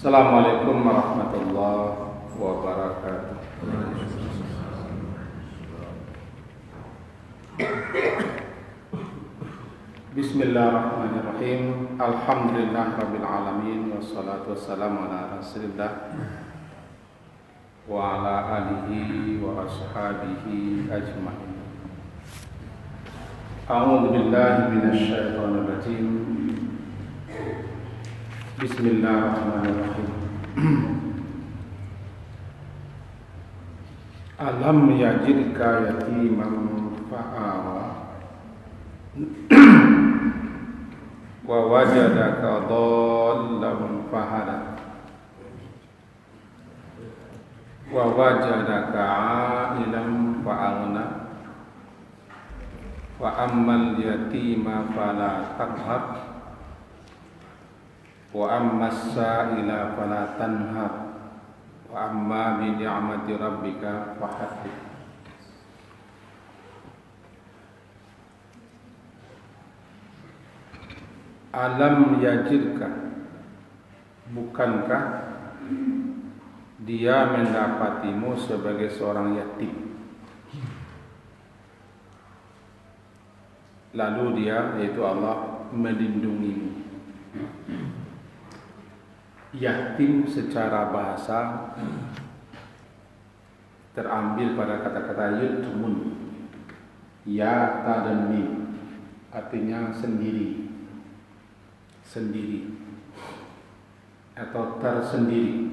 Assalamualaikum warahmatullahi wabarakatuh. Bismillahirrahmanirrahim. Alhamdulillahirabbil alamin wassalatu wassalamu ala Rasulillah wa ala alihi wa ashabihi ajmain. A'udzu billahi minasy syaithanir rajim. Bismillahirrahmanirrahim. Alam yajidka yatiman fa'awa wa wajadaka dhallan fahada wa wajadaka 'ailan fa'aghna wa ammal yatima fala taqhar wa ammas sa'ila fala tanhar wa amma bi ni'mati rabbika fahaddith. Alam yajidka, bukankah dia mendapatimu sebagai seorang yatim? Lalu dia, yaitu Allah, melindungimu. Yatim secara bahasa terambil pada kata-kata yutmun, ya, ta, dan mim, artinya sendiri atau tersendiri.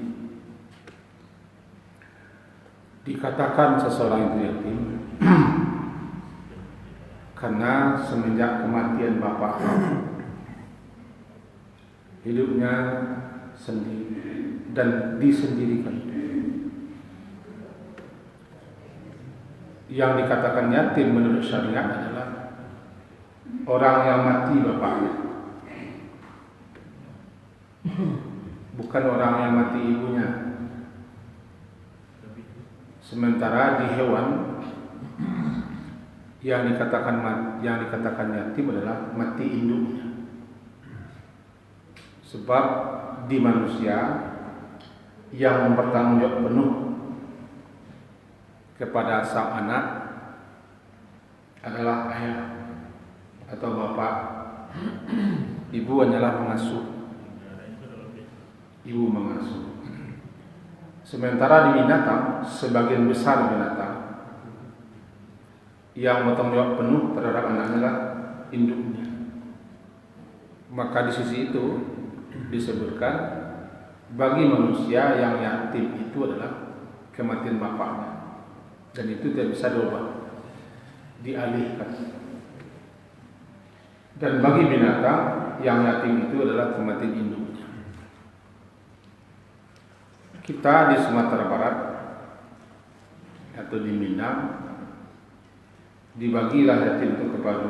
Dikatakan seseorang itu yatim karena semenjak kematian bapaknya hidupnya sendiri dan disendirikan. Yang dikatakan yatim menurut syariat adalah orang yang mati bapaknya, bukan orang yang mati ibunya. Sementara di hewan yang dikatakan yatim adalah mati induknya. Sebab di manusia yang bertanggung jawab penuh kepada sang anak adalah ayah atau bapak. Ibu hanyalah mengasuh. Ibu mengasuh. Sementara di binatang, sebagian besar binatang yang bertanggung jawab penuh terhadap anaknya adalah induknya. Maka di sisi itu disebutkan bagi manusia yang yatim itu adalah kematian bapaknya, dan itu tidak bisa diubah, dialihkan. Dan bagi binatang yang yatim itu adalah kematian induknya. Kita di Sumatera Barat atau di Minang dibagilah yatim itu kepada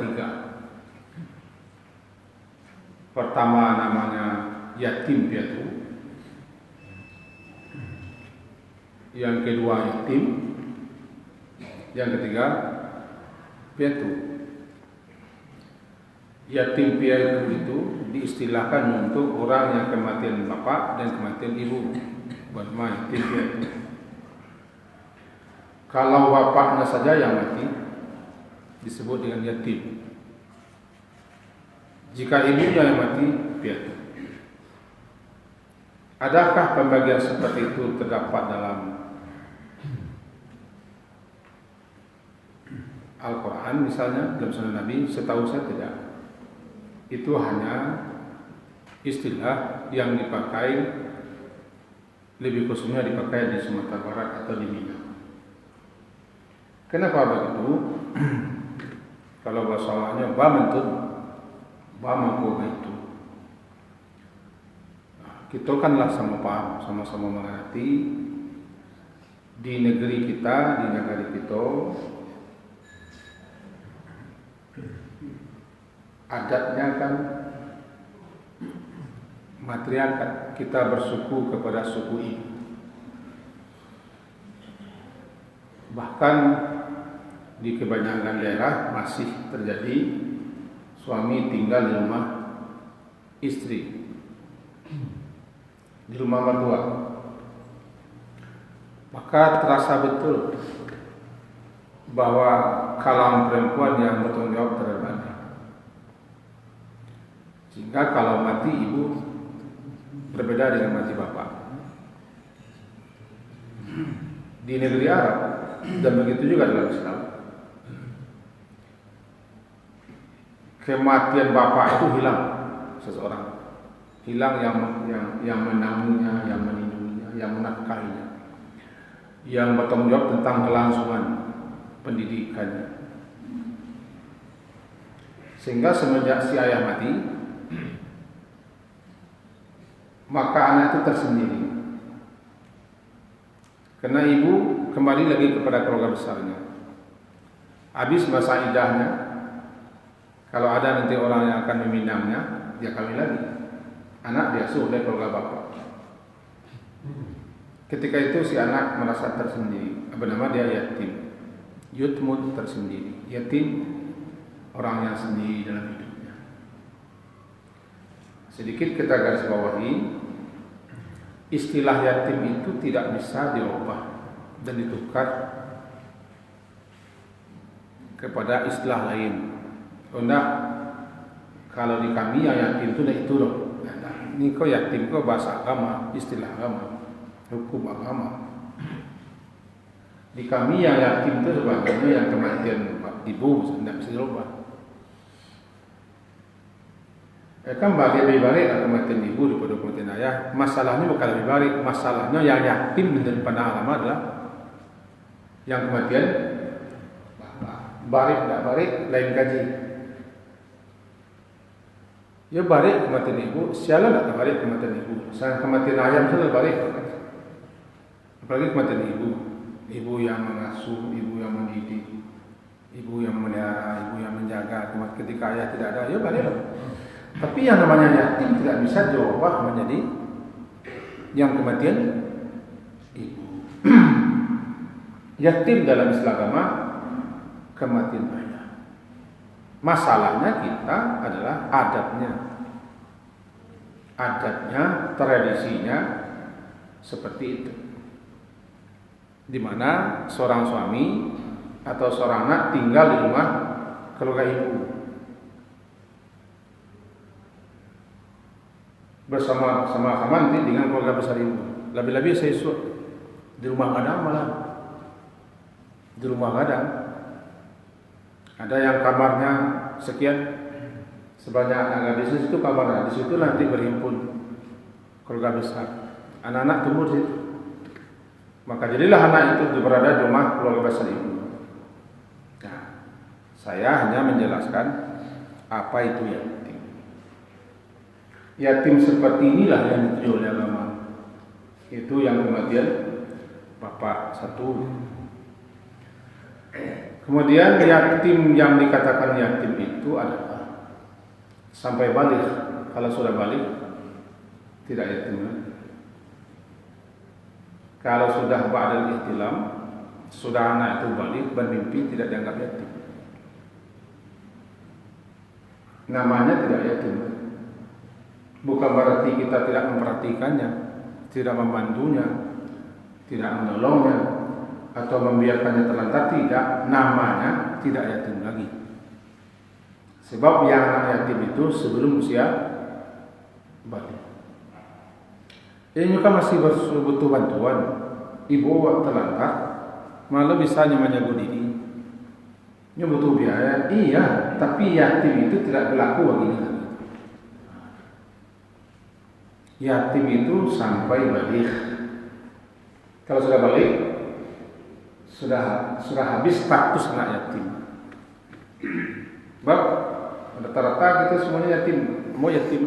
tiga. Pertama namanya yatim piatu, yang kedua yatim, yang ketiga piatu. Yatim piatu itu diistilahkan untuk orang yang kematian bapak dan kematian ibu, bernama yatim piatu. Kalau bapaknya saja yang mati disebut dengan yatim. Jika ibunya yang mati, piatu. Adakah pembagian seperti itu terdapat dalam Al-Quran misalnya, dalam sunnah Nabi? Setahu saya tidak. Itu hanya istilah yang dipakai, lebih khususnya dipakai di Sumatera Barat atau di Minang. Kenapa begitu? Kalau bahasa Arabnya ba mampu itu. Kita kanlah sama-sama mengerti di negeri kita, di negara kita adatnya kan material kita bersuku kepada suku ibu. Bahkan di kebanyakan daerah masih terjadi suami tinggal di rumah istri, di rumah mertua, maka terasa betul bahwa kalam perempuan yang bertanggung jawab terhadap anak. Sehingga kalau mati ibu berbeda dengan mati bapak. Di negeri Arab dan begitu juga dalam Islam, kematian bapak itu hilang seseorang, hilang yang menangguhnya, yang melindunginya, yang menafkahinya, yang bertanggung jawab tentang kelangsungan pendidikannya. Sehingga semenjak si ayah mati, maka anak itu tersendiri, karena ibu kembali lagi kepada keluarga besarnya. Habis masa idahnya, kalau ada nanti orang yang akan meminangnya, dia kawin lagi, anak diasuh oleh keluarga bapak. Ketika itu si anak merasa tersendiri, apa nama dia, yatim. Yutmud, tersendiri, yatim, orang yang sendiri dalam hidupnya. Sedikit kita garis bawahi, istilah yatim itu tidak bisa dirubah dan ditukar kepada istilah lain. Oh enggak, kalau di kami yang yatim itu loh. Nah, ini kok yatim kok bahasa agama, istilah agama, hukum agama. Di kami yang yatim itu sebagainya yang kematian ibu tidak bisa dirubah. Kan lebih baik kematian ibu daripada kematian ayah. Masalahnya bukan lebih baik, masalahnya yang yatim daripada agama adalah yang kematian bapak. Barik tidak barik lain gaji. Ya barik kematian ibu, sialan tidak barik kematian ibu. Saya kematian ayah misalnya barik, apalagi kematian ibu. Ibu yang mengasuh, ibu yang mendidik, ibu yang memelihara, ibu yang menjaga. Ketika ayah tidak ada, ya baliklah. Tapi yang namanya yatim tidak bisa diubah menjadi yang kematian ibu. Yatim dalam istilah agama kematian ayah. Masalahnya kita adalah adatnya, tradisinya seperti itu. Di mana seorang suami atau seorang anak tinggal di rumah keluarga ibu bersama-sama nanti dengan keluarga besar ibu. Lebih-lebih saya di rumah gadang malah. Di rumah gadang ada yang kamarnya sekian, sebanyak anak gadis itu kamarnya. Di situ nanti berhimpun keluarga besar. Anak-anak tumbuh di situ. Maka jadilah anak itu berada di rumah keluarga besar ibu. Nah, saya hanya menjelaskan apa itu yatim. Yatim seperti inilah yang dituju oleh agama. Itu yang kematian bapak satu. Kemudian yatim yang dikatakan yatim itu adalah sampai balik. Kalau sudah balik tidak yatim lagi. Kalau sudah ba'dal ihtilam, sudah anak itu balik bermimpi, tidak dianggap yatim. Namanya tidak yatim. Bukan berarti kita tidak memperhatikannya, tidak membantunya, tidak menolongnya, atau membiarkannya terlantar. Tidak, namanya tidak yatim lagi. Sebab yang anak yatim itu sebelum usia balik. Ini juga masih butuh bantuan. Ibu terlantar, malah bisa menjaga diri. Ini butuh biaya. Iya, tapi yatim itu tidak berlaku baginya. Yatim itu sampai balik. Kalau sudah balik, sudah habis status anak yatim. Sebab rata-rata kita semuanya yatim. Mau yatim,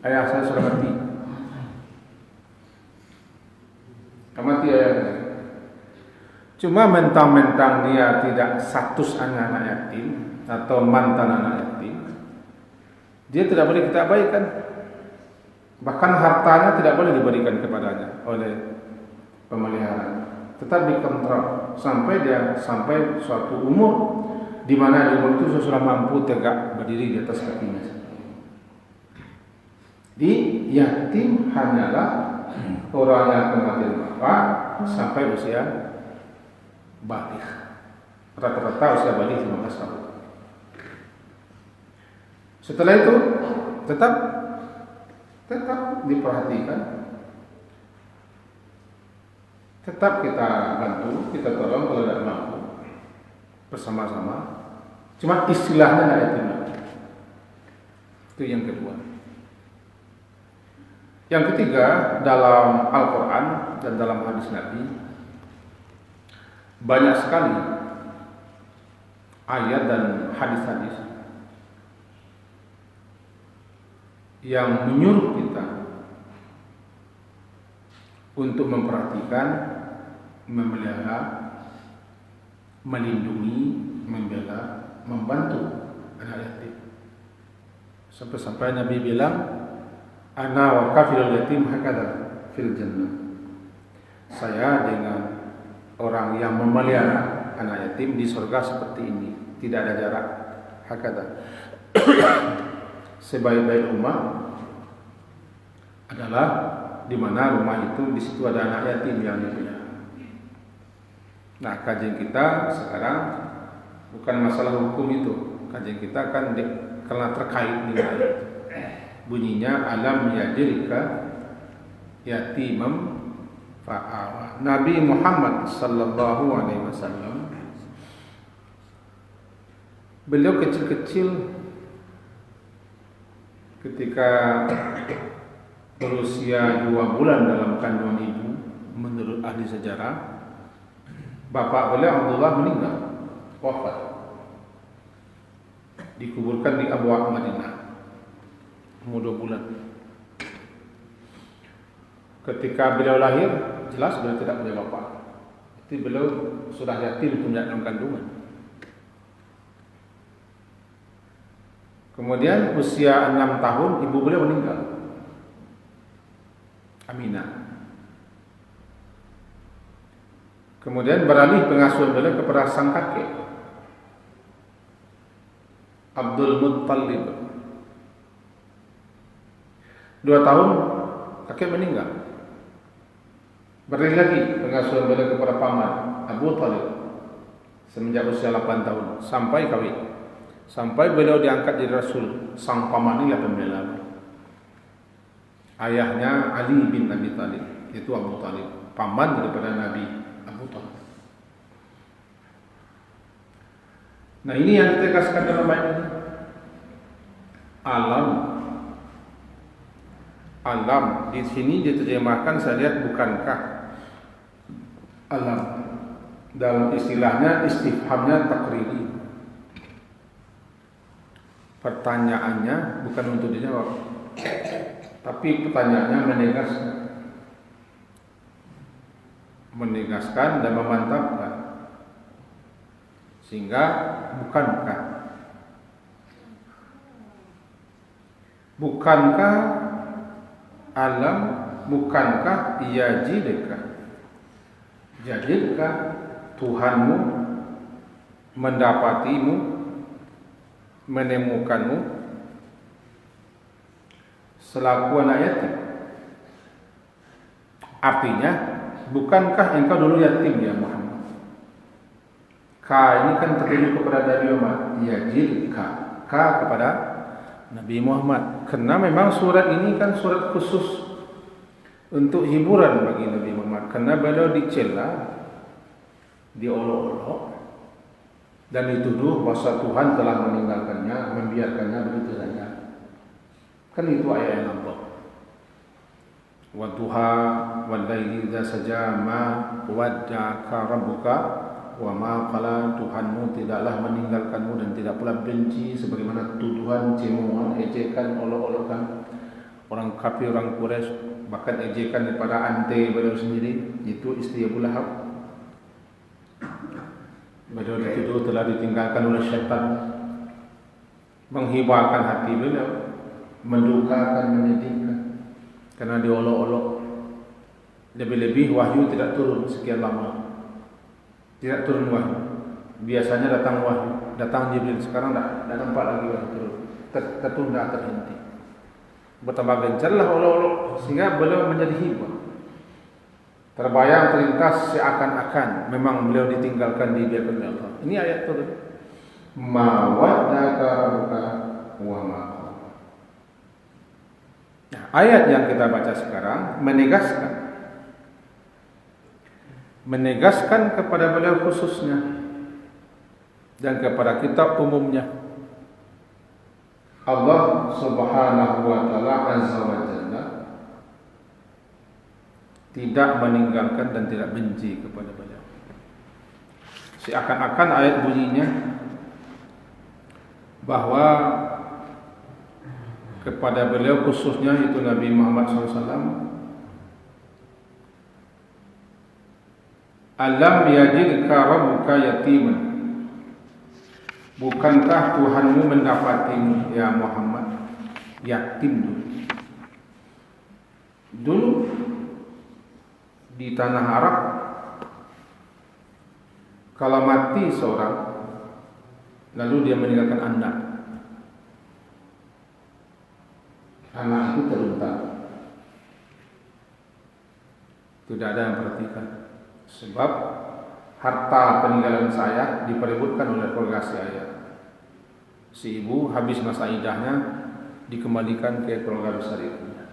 ayah saya sudah mati. Mati ayahnya. Cuma mentang-mentang dia tidak status anak yatim atau mantan anak yatim, dia tidak boleh kita abaikan. Bahkan hartanya tidak boleh diberikan kepadanya oleh pemelihara. Tetap dikontrol sampai suatu umur di mana dia itu sudah mampu tegak berdiri di atas kakinya. Di yatim hanyalah orang yang kematian bapak sampai usia balik. Rata-rata usia balik 15 tahun. Setelah itu tetap diperhatikan, tetap kita bantu, kita tolong kalau tidak mampu bersama-sama. Cuma istilahnya tidak yatim. Itu yang kedua. Yang ketiga, dalam Al-Quran dan dalam hadis Nabi banyak sekali ayat dan hadis-hadis yang menyuruh kita untuk memperhatikan, memelihara, melindungi, membela, membantu anak yatim. Sampai-sampai Nabi bilang, ana wa kafilul yatim hakadha fil jannah. Saya dengan orang yang memelihara anak yatim di surga seperti ini, tidak ada jarak. Hakadha. Sebaik-baik rumah adalah di mana rumah itu di situ ada anak yatim yang dipelihara. Nah, kajian kita sekarang bukan masalah hukum itu. Kajian kita kan karena terkait dengan ayat. Bunyinya alam yajrika yatimam fa'awa. Nabi Muhammad sallallahu alaihi wasallam beliau kecil-kecil ketika berusia 2 bulan dalam kandungan ibu, menurut ahli sejarah, bapak beliau Abdullah meninggal, wafat, dikuburkan di Abwa Madinah. Umur 2 bulan. Ketika beliau lahir, jelas beliau tidak punya bapak. Jadi beliau sudah yatim punya dalam kandungan. Kemudian usia 6 tahun ibu beliau meninggal, Aminah. Kemudian beralih pengasuhan beliau kepada sang kakek Abdul Muttalib. 2 tahun kakek meninggal. Beralih lagi pengasuhan beliau kepada paman Abu Talib semenjak usia 8 tahun sampai kawin. Sampai beliau diangkat jadi Rasul. Sang paman inilah pembela. Ayahnya Ali bin Abi Talib, itu Abu Talib, paman daripada Nabi Abu Talib. Nah, ini yang ditegaskan dalam ayat ini. Alam di sini diterjemahkan, saya lihat bukankah alam, dalam istilahnya istifhamnya takriri. Pertanyaannya bukan untuk dijawab, tapi pertanyaannya menegaskan dan memantapkan. Sehingga bukankah alam, bukankah jadikah Tuhanmu mendapatimu, menemukanmu selaku anak yatim? Artinya, bukankah engkau dulu yatim ya Muhammad? Ka ini kan tertuju kepada dari Muhammad, yajidka, ka kepada Nabi Muhammad. Karena memang surat ini kan surat khusus untuk hiburan bagi Nabi Muhammad. Karena beliau dicela, diolok-olok, dan dituduh bahwa Tuhan telah meninggalkannya, membiarkannya begitu saja. Kan itu ayat yang nampak. Wadduha wal-laili idza saja ma wadda'aka rabbuka wa ma qala. Tuhanmu tidaklah meninggalkanmu dan tidak pula benci, sebagaimana tuduhan, cemohan, ejekan, olok-olokan orang kafir, orang Quraisy, bahkan ejekan daripada ante beliau sendiri, itu istri Abu Lahab. Beliau dituduh telah ditinggalkan oleh syaitan, menghibarkan hati beliau, mendukakan, menyedihkan karena diolok-olok. Lebih-lebih wahyu tidak turun sekian lama, tidak turun wahyu. Biasanya datang wahyu datang Jibril, sekarang tidak nampak lagi wahyu turun, tertunda, terhenti. Bertambah gencarlah olok-olok sehingga beliau menjadi hibah. Terbayang terlintas seakan-akan memang beliau ditinggalkan dibiarkan oleh Allah. Ini ayat turun. Ma waddaka rabbuka wa ma qala. Nah, ayat yang kita baca sekarang menegaskan kepada beliau khususnya dan kepada kita umumnya, Allah Subhanahu wa taala azza wa jalla tidak meninggalkan dan tidak benci kepada beliau. Seakan-akan ayat bunyinya bahwa kepada beliau khususnya itu Nabi Muhammad SAW, alam yajidka rabbuka yatiman, bukankah Tuhanmu mendapatimu ya Muhammad yatim dulu di tanah Arab. Kalau mati seorang lalu dia meninggalkan anak itu terluntar, tidak ada yang perhatikan. Sebab harta peninggalan saya diperebutkan oleh keluarga saya. Si ibu habis masa idahnya dikembalikan ke keluarga besar ibunya.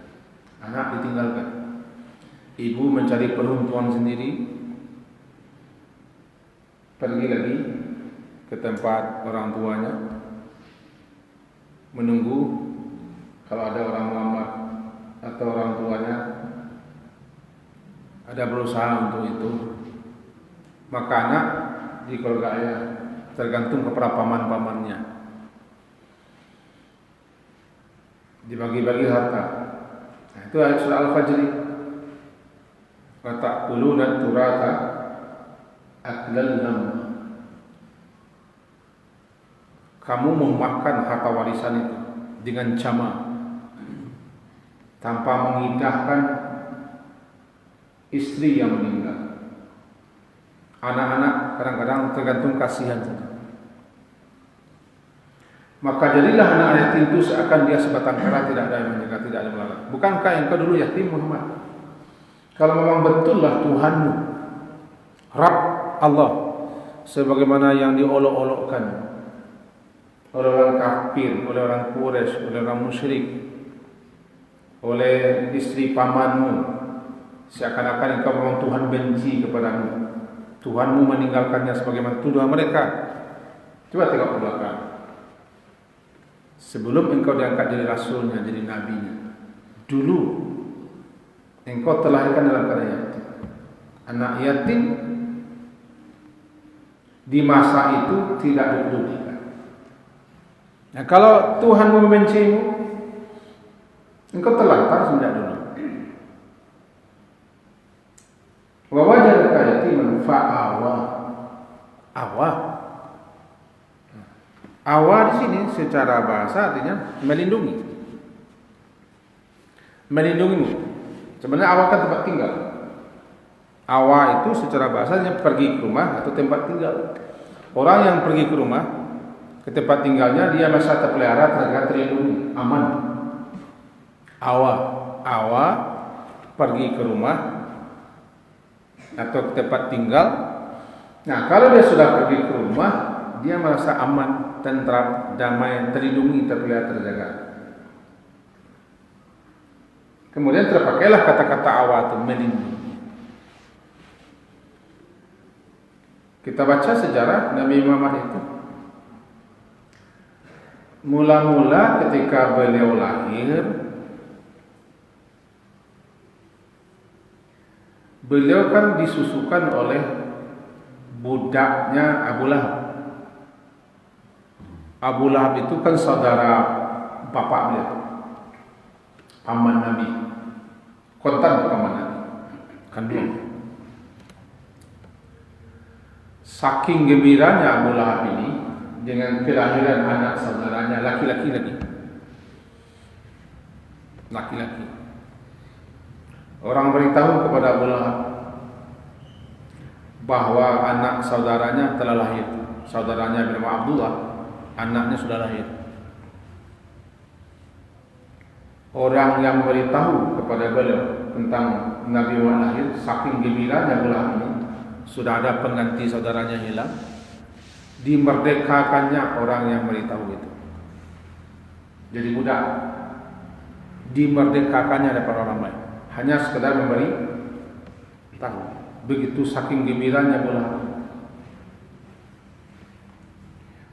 Anak ditinggalkan. Ibu mencari peruntukan sendiri, pergi lagi ke tempat orang tuanya, menunggu kalau ada orang melamar atau orang tuanya ada berusaha untuk itu. Maka anak di keluarga ayah tergantung kepada paman-pamannya, dibagi-bagi harta. Nah, itu ayat surah Al-Fajr. Wa ta'kuluna turata aklan lamma. Kamu memakan harta warisan itu dengan cama, tanpa mengindahkan istri yang meninggal. Anak-anak kadang-kadang tergantung kasihan saja. Maka jadilah anak yatim itu seakan dia sebatang kara, tidak ada yang menjaga, tidak ada yang melarang. Bukankah engkau dulu yatim Muhammad? Kalau memang betullah Tuhanmu, Rabb Allah, sebagaimana yang diolok-olokkan oleh orang kafir, oleh orang Quraisy, oleh orang musyrik, oleh istri pamanmu, seakan-akan engkau memang Tuhan benci kepadamu, Tuhanmu meninggalkannya sebagaimana tuduhan mereka. Coba tengok ke belakang. Sebelum engkau diangkat jadi rasulnya, jadi nabinya, dulu engkau terlahirkan dalam keadaan yatim. Anak yatim di masa itu tidak dipedulikan. Nah, kalau Tuhanmu membencimu, engkau terlantar sejak dulu. Wa wajadaka yatiman fa'awa. Awa di sini secara bahasa artinya melindungi. Melindungimu. Sebenarnya awa kan tempat tinggal. Awa itu secara bahasanya pergi ke rumah atau tempat tinggal. Orang yang pergi ke rumah, ke tempat tinggalnya, dia masih terpelihara, terlindungi, aman. Awa pergi ke rumah atau ke tempat tinggal. Nah, kalau dia sudah pergi ke rumah, dia merasa aman, tentram, damai, terlindungi, terpelihara, terjaga. Kemudian terpakailah kata-kata awa itu, melindungi. Kita baca sejarah Nabi Muhammad itu. Mula-mula ketika beliau lahir, beliau kan disusukan oleh budaknya Abu Lahab. Abu Lahab itu kan saudara bapak beliau, paman Nabi, kontan paman Nabi, kandung. Saking gembiranya Abu Lahab ini dengan kelahiran anak saudaranya laki-laki lagi. Orang beritahu kepada Abu Lahab bahwa anak saudaranya telah lahir. saudaranya bernama Abdullah, anaknya sudah lahir. Orang yang memberitahu kepada beliau tentang Nabi Muhammad lahir, saking gembiranya beliau ini, sudah ada pengganti saudaranya hilang, dimerdekakannya orang yang memberitahu itu. Jadi budak, dimerdekakannya daripada orang lain, hanya sekedar memberi tahu. Begitu saking gembiranya beliau.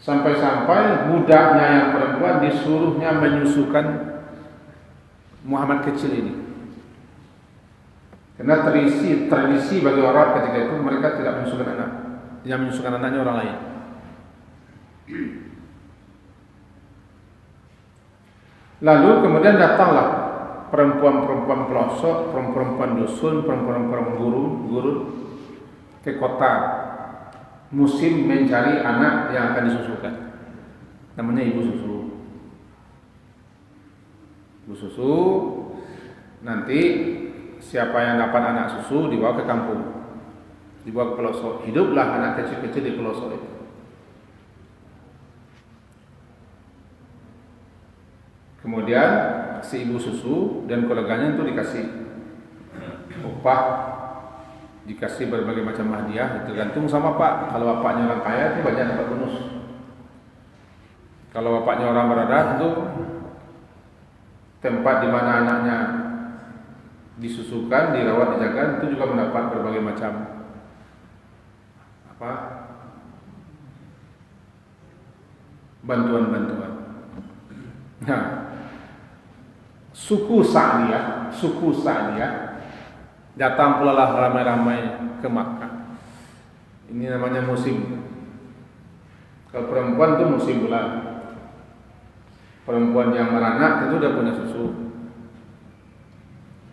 Sampai-sampai budaknya yang perempuan disuruhnya menyusukan Muhammad kecil ini. Karena tradisi bagi orang ketika itu mereka tidak menyusukan anak, yang menyusukan anaknya orang lain. Lalu kemudian datanglah perempuan-perempuan pelosok, perempuan-perempuan dusun, perempuan-perempuan guru ke kota, musim mencari anak yang akan disusukan. Namanya ibu susu. Ibu susu, nanti siapa yang dapat anak susu dibawa ke kampung, dibawa ke pelosok. Hiduplah anak kecil-kecil di pelosok itu. Kemudian si ibu susu dan koleganya itu dikasih upah, dikasih berbagai macam hadiah, tergantung sama pak. Kalau bapaknya orang kaya itu banyak dapat bonus. Kalau bapaknya orang berada itu tempat di mana anaknya disusukan, dirawat, dijaga, itu juga mendapat berbagai macam bantuan-bantuan. Nah, suku Sa'diyah datang pula lah ramai-ramai ke Makkah. Ini namanya musim. Kalau perempuan itu musim pula. Perempuan yang beranak itu udah punya susu.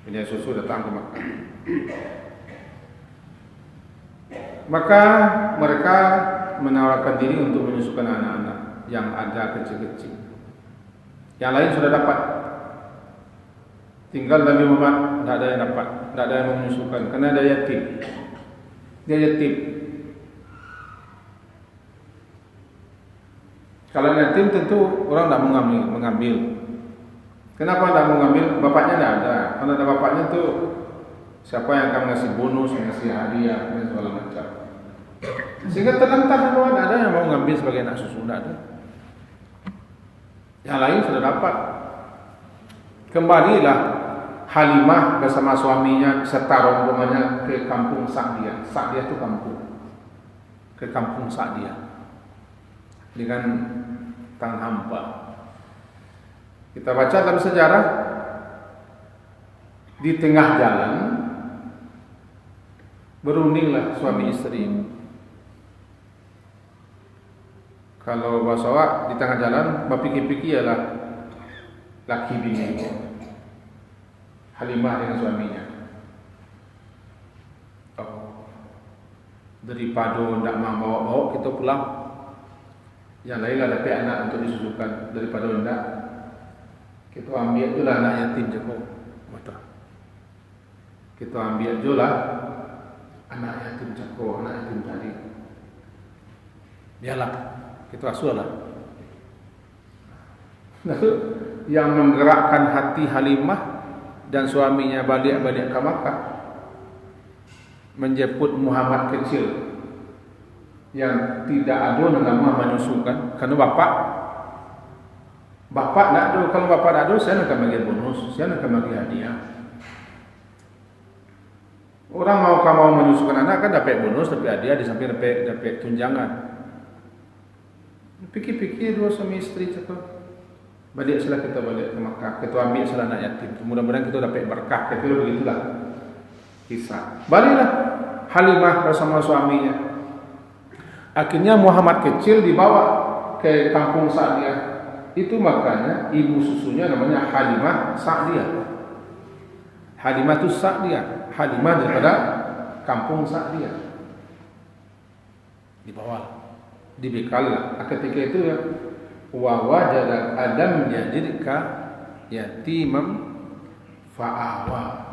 Punya susu datang ke Makkah. Maka mereka menawarkan diri untuk menyusukan anak-anak yang ada kecil-kecil. Yang lain sudah dapat. Tinggal Nabi Muhammad tidak ada yang dapat, tidak ada yang menyusukan karena ada yatim. Dia yatim. Kalau yatim tentu orang tidak mengambil. Kenapa tidak mengambil? Bapaknya tidak ada. Kalau ada bapaknya tu siapa yang akan ngasih bonus, ngasih hadiah dan segala macam. Sehingga terlantar semua, tidak ada yang mau mengambil sebagai anak susu, tidak ada. Yang lain sudah dapat. Kembalilah Halimah bersama suaminya serta rombongannya ke kampung Sa'diyah. Sa'diyah itu kampung. Ke kampung Sa'diyah dengan tangan hampa. Kita baca dalam sejarah, di tengah jalan berundinglah suami istri. Kalau bahasa awak di tengah jalan berpikir-pikir ialah laki bini Halimah dengan suaminya. Daripada tidak mau bawa-bawa, kita pulang. Yang lain ada anak untuk disusukan. Daripada tidak, kita ambil itulah anak yatim je kau. Kita ambil itulah anak yatim cakok, anak yatim tadi. Biarlah, kita asuhlah. Lalu yang menggerakkan hati Halimah dan suaminya balik ke Makkah, menjemput Muhammad kecil yang tidak ada nama menyusukan. Karena bapak nak ada. Kalau bapak nak ada, saya akan bagi bonus, saya akan bagi hadiah. Orang mau menyusukan anak kan dapat bonus, dapat hadiah, di samping dapat tunjangan. Pikir-pikir dua suami istri cakap. Balik setelah kita balik ke Makkah, kita ambil setelah anak yatim. Mudah-mudahan kita dapat berkah. Kita begitulah kisah. Baliklah Halimah bersama suaminya. Akhirnya Muhammad kecil dibawa ke kampung Sa'diyah. Itu makanya ibu susunya namanya Halimah Sa'diyah. Halimah itu Sa'diyah. Halimah daripada kampung Sa'diyah. Dibawa, dibekal. Ketika itu ya, wa wajada adam yajidka yatimam fa'awa.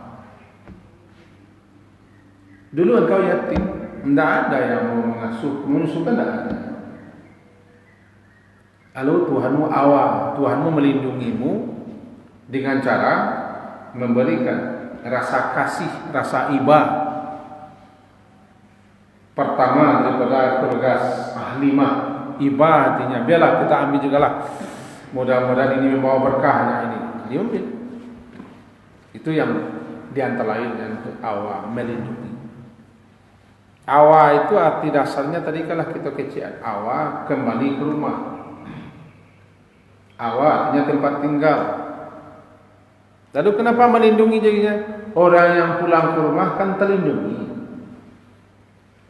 Dulu engkau yatim, tidak ada yang mau mengasuh, menyusukan tidak ada. Lalu Tuhanmu awa, Tuhanmu melindungimu dengan cara memberikan rasa kasih, rasa iba. Pertama daripada keluarga halimah, iba artinya biarlah kita ambil juga lah. Mudah-mudahan ini membawa berkahnya ini. Diambil. Itu yang di antara lain yang awa, melindungi. Awa itu arti dasarnya tadi kalau kita kecil, awa kembali ke rumah. Awa artinya tempat tinggal. Lalu kenapa melindungi jadinya? Orang yang pulang ke rumah kan terlindungi.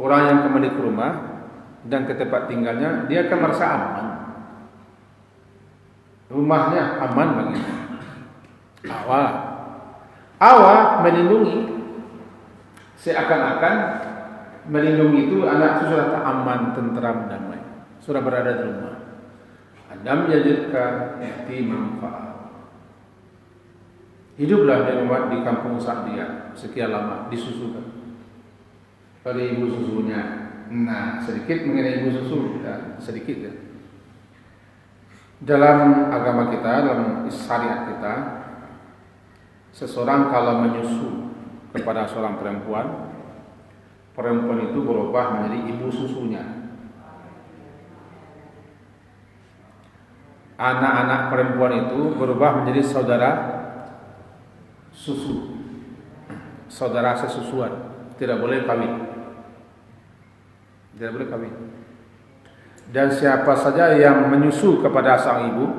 Orang yang kembali ke rumah dan ke tempat tinggalnya, dia akan merasa aman. Rumahnya aman baginya. Awa melindungi. Seakan-akan melindungi itu anak itu sudah tak aman, tentram, damai. Sudah berada di rumah. Adam jadikan yatim fa'al. Hiduplah di rumah di kampung Sa'diyah sekian lama, disusukan oleh ibu susunya. Nah, sedikit mengenai ibu susu, ya, sedikit ya. Dalam agama kita, dalam syariat kita, seseorang kalau menyusu kepada seorang perempuan, perempuan itu berubah menjadi ibu susunya. Anak-anak perempuan itu berubah menjadi saudara susu, saudara sesusuan, tidak boleh kawin, tidak boleh kawin. Dan siapa saja yang menyusu kepada sang ibu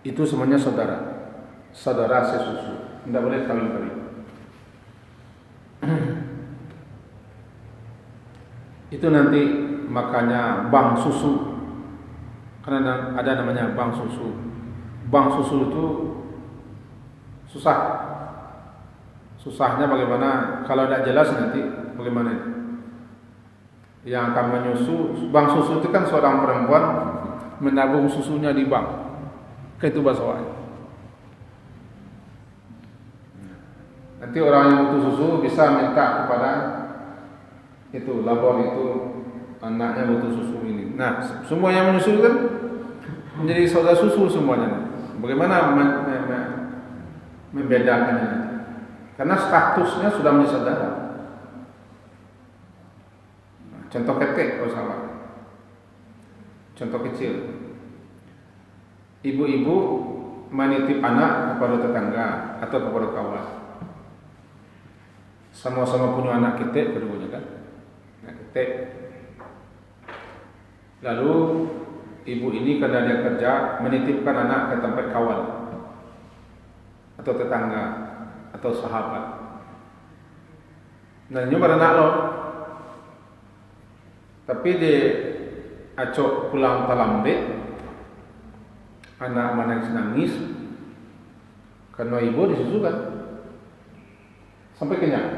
itu semuanya saudara, saudara sesusu, tidak boleh kawin-kawin. Itu nanti makanya bank susu, karena ada namanya bank susu. Bank susu itu susah. Susahnya bagaimana? Kalau tidak jelas nanti bagaimana itu? Yang akan menyusu, bank susu itu kan seorang perempuan menabung susunya di bank. Itu bahasa. Nanti orang yang butuh susu bisa minta kepada itu labor itu, anaknya butuh susu ini. Nah, semua yang menyusu kan menjadi saudara susu semuanya. Bagaimana membedakannya? Karena statusnya sudah menjadi saudara. Contoh ketek kalau salah. Contoh kecil. Ibu-ibu menitip anak kepada tetangga atau kepada kawan. Sama-sama punya anak ketek keduanya kan. Anak ketek. Lalu ibu ini karena dia kerja menitipkan anak ke tempat kawan atau tetangga atau sahabat. Nah, ini anak lo. Tapi dia acok pulang terlambat, anak menangis karena ibu disusukan sampai kenyang.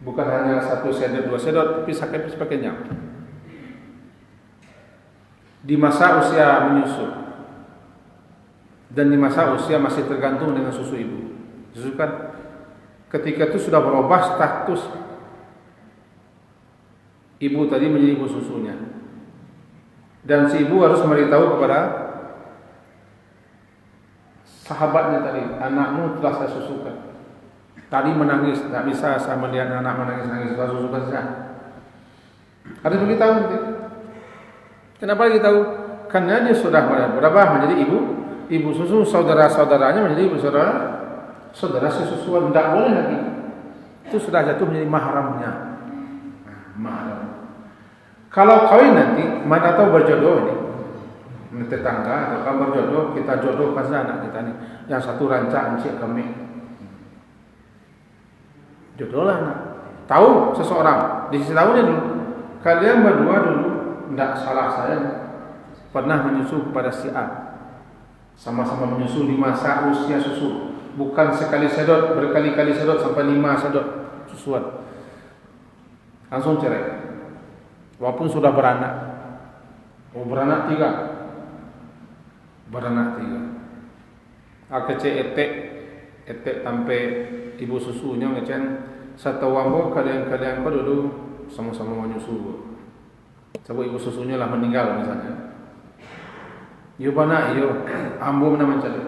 Bukan hanya 1 sedot 2 sedot, tapi sampai kenyang. Di masa usia menyusu dan di masa usia masih tergantung dengan susu ibu. Disusukan ketika itu sudah berubah status ibu tadi menjadi ibu susunya. Dan si ibu harus memberitahu kepada sahabatnya tadi, anakmu telah saya susukan. Tadi menangis, tak bisa saya melihat anak menangis-nangis, saya susukan saya. Harus beritahu nanti. Kenapa beritahu? Karena dia sudah berubah menjadi ibu susu, saudara-saudaranya menjadi ibu saudara sesusuan, tidak boleh lagi. Itu sudah jatuh menjadi mahramnya. Mahram. Kalau kawin nanti, mana tahu berjodoh ini, tetangga atau kalau berjodoh, kita jodohkan saja anak kita nih. Yang satu rancak encik kami, jodohlah anak. Tahu seseorang, dikasih tahunya dulu. Kalian berdua dulu, tidak salah saya, pernah menyusu kepada si A. Sama-sama menyusu di masa usia susu, bukan sekali sedot, berkali-kali sedot sampai 5 sedot susuan. Langsung cerai. Walaupun sudah beranak. Beranak 3. Beranak 3. Kecil etek sampai ibu susunya ngecen satu wambo kalian kau dulu sama-sama menyusu. Sebab ibu susunya lah meninggal misalnya. Yo bana yo ambo mana mencari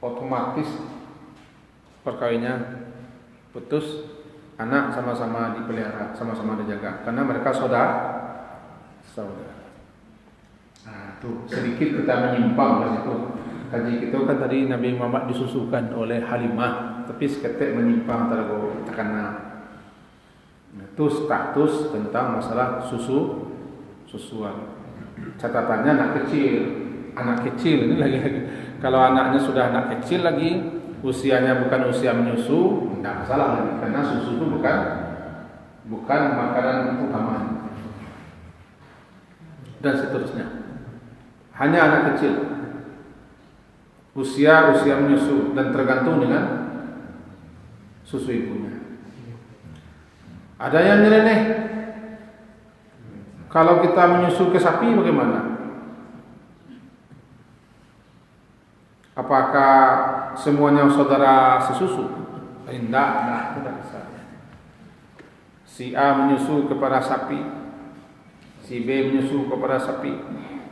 otomatis perkawinnya putus, anak sama-sama dipelihara, sama-sama dijaga karena mereka saudara. Nah, tuh sedikit kita menyimpang dari situ. Kaji kita kan tadi Nabi Muhammad disusukan oleh Halimah, tapi seketik menyimpang terlalu terkena. Itu status tentang masalah susuan. Catatannya anak kecil ini lagi. Kalau anaknya sudah anak kecil lagi, usianya bukan usia menyusu, tidak masalah lagi karena susu itu bukan makanan utama. Dan seterusnya. Hanya anak kecil. Usia menyusu dan tergantung dengan susu ibunya. Ada yang nyeleneh. Kalau kita menyusu ke sapi bagaimana? Apakah semuanya saudara sesusu? Tidak bisa. Si A menyusu kepada sapi, si B menyusu kepada sapi,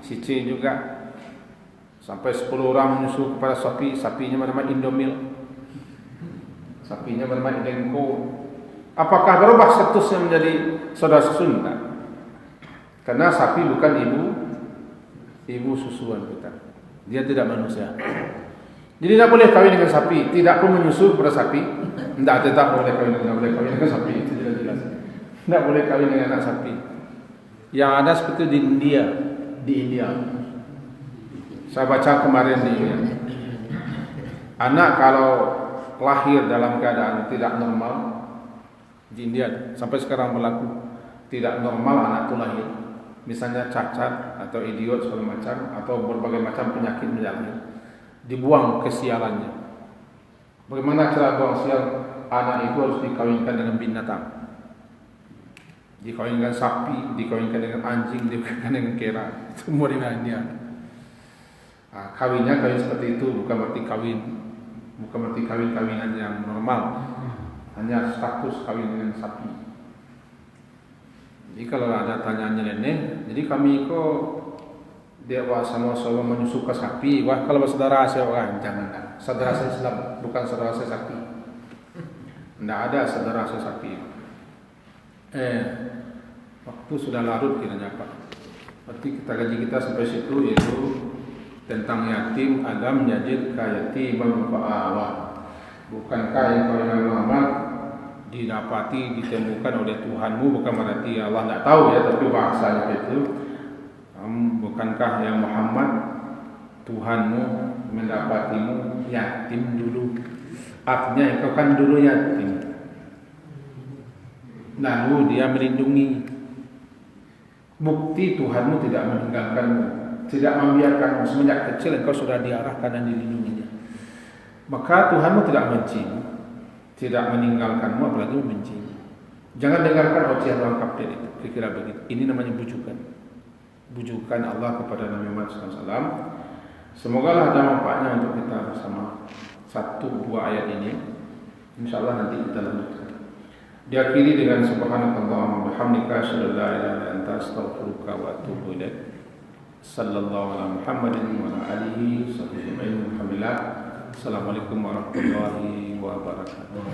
si C juga. Sampai 10 orang menyusu kepada sapi, sapinya bernama Indomil, sapinya bernama Indenko. Apakah berubah statusnya menjadi saudara susu? Tidak. Karena sapi bukan ibu susuan kita. Dia tidak manusia. Jadi tidak boleh kawin dengan sapi, tidak pun menyusu kepada sapi. Tidak boleh kawin dengan sapi, itu jelas. Tidak boleh kawin dengan anak sapi. Yang ada seperti di India. Saya baca kemarin di India. Anak kalau lahir dalam keadaan tidak normal di India sampai sekarang berlaku tidak normal anak itu lahir. Misalnya cacat atau idiot segala macam atau berbagai macam penyakit menjalani, dibuang kesialannya. Bagaimana cara buang sial? Anak itu harus dikawinkan dengan binatang, dikawinkan sapi, dikawinkan dengan anjing, dikawinkan dengan kera. Itu modelnya. Kawin seperti itu bukan berarti kawinan yang normal, hanya status kawin dengan sapi. Jadi kalau ada tanyaan nyeleneh, jadi kami kok dia sama-sama menyusu ke sapi. Wah, kalau saudara saya orang jangan. Saudara saya Islam, bukan saudara saya sapi. Tidak ada saudara saya sapi. Waktu sudah larut kiranya Pak. Berarti kaji kita sampai situ yaitu tentang yatim alam menjadi kayatiman fa'awah. Bukankah yang Nabi Muhammad didapati ditemukan oleh Tuhanmu, bukan berarti Allah tidak tahu ya, tapi bahasanya itu bukankah yang Muhammad Tuhanmu mendapatimu yatim dulu, artinya engkau kan dulu yatim, lalu dia melindungi. Bukti Tuhanmu tidak meninggalkanmu, tidak membiarkanmu, semenjak kecil engkau sudah diarahkan dan dilindunginya. Maka Tuhanmu tidak mencimu, tidak meninggalkanmu, apalagi membenci. Jangan dengarkan ocehan orang kafir itu. Kira-kira begitu. Ini namanya bujukan Allah kepada Nabi Muhammad SAW. Semoga lah ada manfaatnya untuk kita bersama. 1-2 ayat ini, InsyaAllah nanti kita lanjutkan. Diakhiri dengan subhanakallahumma bihamdika asyhadu an la ilaha illa anta astaghfiruka wa atubu ilaik. Sallallahu ala Muhammadin wa ala alihi wa sahbihi ajma'in. Alhamdulillah. Assalamualaikum warahmatullahi wabarakatuh.